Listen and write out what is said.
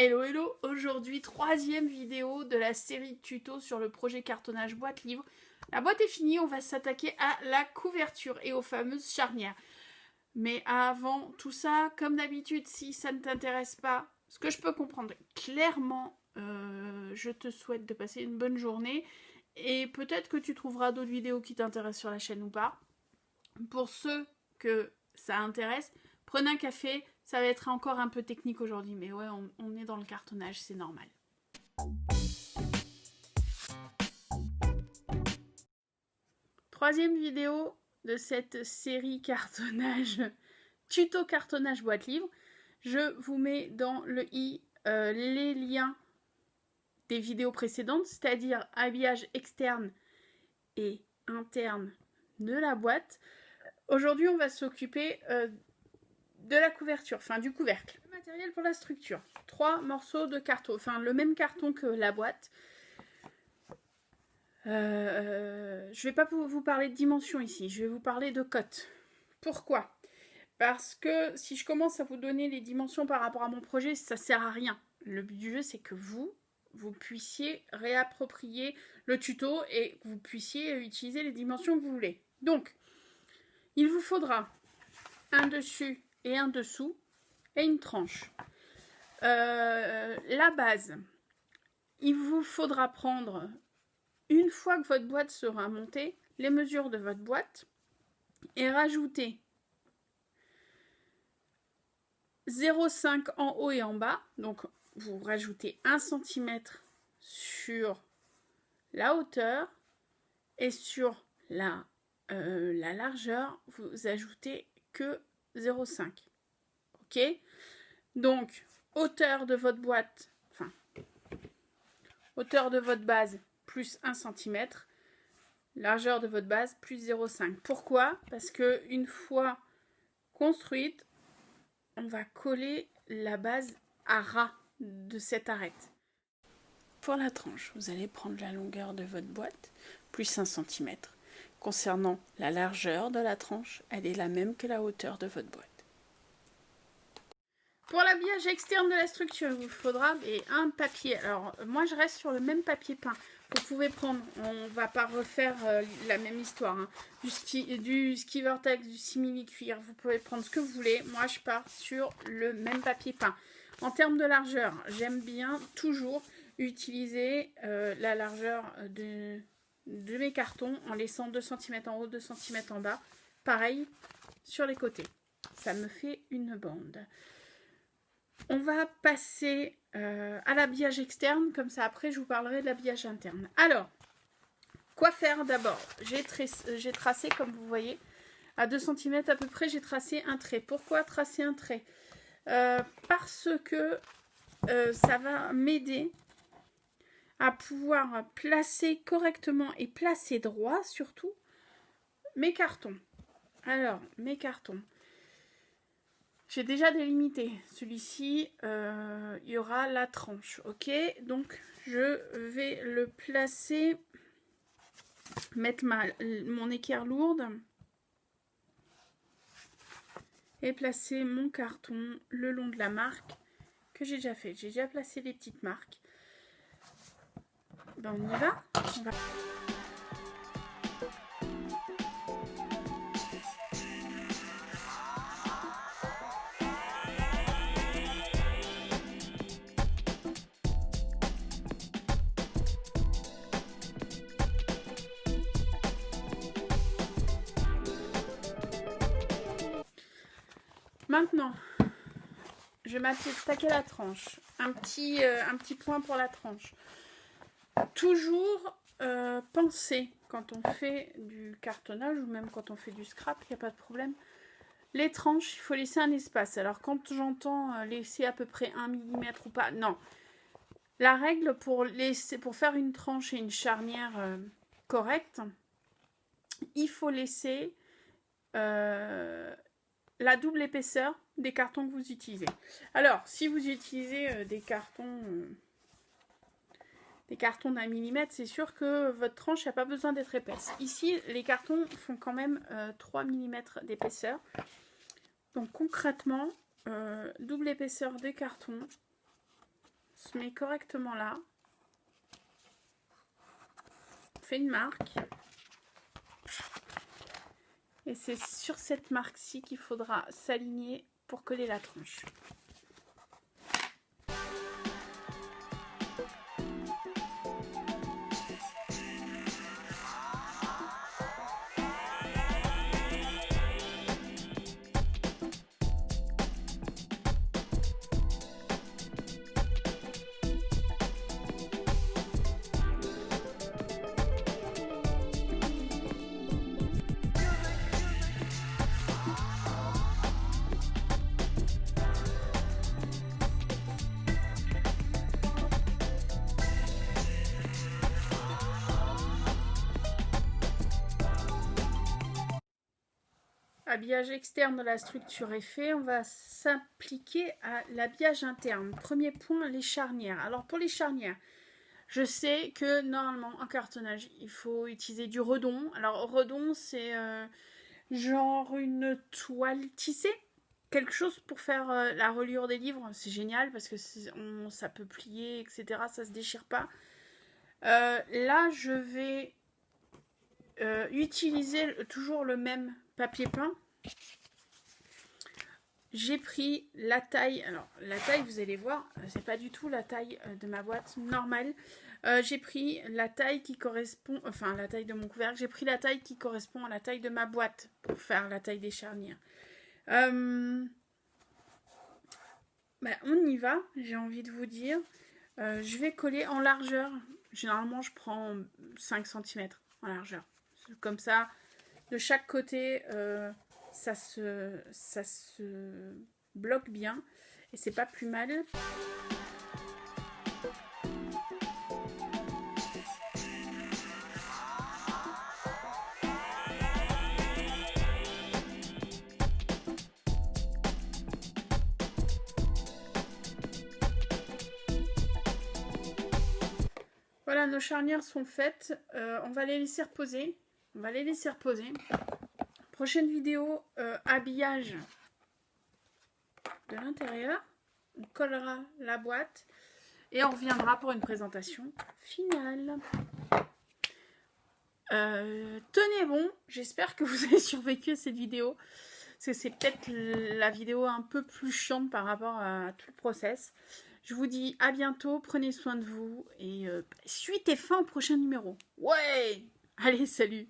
Hello hello, aujourd'hui troisième vidéo de la série de tutos sur le projet cartonnage boîte livre. La boîte est finie, on va s'attaquer à la couverture et aux fameuses charnières. Mais avant tout ça, comme d'habitude, si ça ne t'intéresse pas, ce que je peux comprendre clairement, je te souhaite de passer une bonne journée. Et peut-être que tu trouveras d'autres vidéos qui t'intéressent sur la chaîne ou pas. Pour ceux que ça intéresse, prenez un café, ça va être encore un peu technique aujourd'hui, mais ouais, on est dans le cartonnage, c'est normal. Troisième vidéo de cette série cartonnage, tuto cartonnage boîte livre. Je vous mets dans le i les liens des vidéos précédentes, c'est-à-dire habillage externe et interne de la boîte. Aujourd'hui, on va s'occuper de la couverture, enfin du couvercle. Le matériel pour la structure. 3 morceaux de carton, enfin le même carton que la boîte. Je vais pas vous parler de dimension ici, je vais vous parler de cote. Pourquoi? Parce que si je commence à vous donner les dimensions par rapport à mon projet, ça sert à rien. Le but du jeu, c'est que vous puissiez réapproprier le tuto et que vous puissiez utiliser les dimensions que vous voulez. Donc, il vous faudra un dessus et un dessous et une tranche. La base, il vous faudra prendre, une fois que votre boîte sera montée, les mesures de votre boîte et rajouter 0,5 en haut et en bas. Donc, vous rajoutez 1 cm sur la hauteur et sur la largeur, vous ajoutez que 0,5. Ok? Donc, hauteur de votre boîte, enfin, hauteur de votre base plus 1 cm, largeur de votre base plus 0,5. Pourquoi? Parce que une fois construite, on va coller la base à ras de cette arête. Pour la tranche, vous allez prendre la longueur de votre boîte plus 1 cm. Concernant la largeur de la tranche, elle est la même que la hauteur de votre boîte. Pour l'habillage externe de la structure, il vous faudra un papier. Alors, moi, je reste sur le même papier peint. Vous pouvez prendre, on ne va pas refaire la même histoire, hein, du Ski-Vertex, du simili-cuir. Vous pouvez prendre ce que vous voulez. Moi, je pars sur le même papier peint. En termes de largeur, j'aime bien toujours utiliser la largeur de mes cartons en laissant 2 cm en haut, 2 cm en bas. Pareil sur les côtés. Ça me fait une bande. On va passer à l'habillage externe, comme ça après je vous parlerai de l'habillage interne. Alors, quoi faire d'abord? J'ai tracé, comme vous voyez, à 2 cm à peu près, j'ai tracé un trait. Pourquoi tracer un trait? Parce que ça va m'aider à pouvoir placer correctement et placer droit surtout mes cartons. Alors, mes cartons. J'ai déjà délimité. Celui-ci, il y aura la tranche. Ok, donc je vais le placer, mettre mon équerre lourde et placer mon carton le long de la marque que j'ai déjà fait. J'ai déjà placé les petites marques. Ben, on y va. Maintenant, je vais m'attaquer à la tranche. Un petit point pour la tranche. Toujours penser, quand on fait du cartonnage ou même quand on fait du scrap, il n'y a pas de problème. Les tranches, il faut laisser un espace. Alors quand j'entends laisser à peu près 1 mm ou pas, non. La règle pour faire une tranche et une charnière correcte, il faut laisser la double épaisseur des cartons que vous utilisez. Alors, si vous utilisez des cartons d'1 mm, c'est sûr que votre tranche n'a pas besoin d'être épaisse. Ici, les cartons font quand même 3 mm d'épaisseur. Donc concrètement, double épaisseur des cartons. se met correctement là. On fait une marque. Et c'est sur cette marque-ci qu'il faudra s'aligner pour coller la tranche. Habillage externe de la structure est fait, on va s'appliquer à l'habillage interne. Premier point, les charnières. Alors pour les charnières, je sais que normalement en cartonnage, il faut utiliser du redon. Alors redon, c'est genre une toile tissée, quelque chose pour faire la reliure des livres. C'est génial parce que ça peut plier, etc. Ça se déchire pas. Là, je vais utiliser toujours le même papier peint. J'ai pris la taille, alors la taille vous allez voir, c'est pas du tout la taille de ma boîte normale. J'ai pris la taille qui correspond, enfin la taille de mon couvercle, j'ai pris la taille qui correspond à la taille de ma boîte pour faire la taille des charnières. On y va, j'ai envie de vous dire. Je vais coller en largeur. Généralement, je prends 5 cm en largeur. Comme ça, de chaque côté, ça se bloque bien. Et c'est pas plus mal. Voilà, nos charnières sont faites. On va les laisser reposer. Prochaine vidéo, habillage de l'intérieur. On collera la boîte et on reviendra pour une présentation finale. Tenez bon, j'espère que vous avez survécu à cette vidéo. Parce que c'est peut-être la vidéo un peu plus chiante par rapport à tout le process. Je vous dis à bientôt, prenez soin de vous et suite et fin au prochain numéro. Ouais! Allez, salut!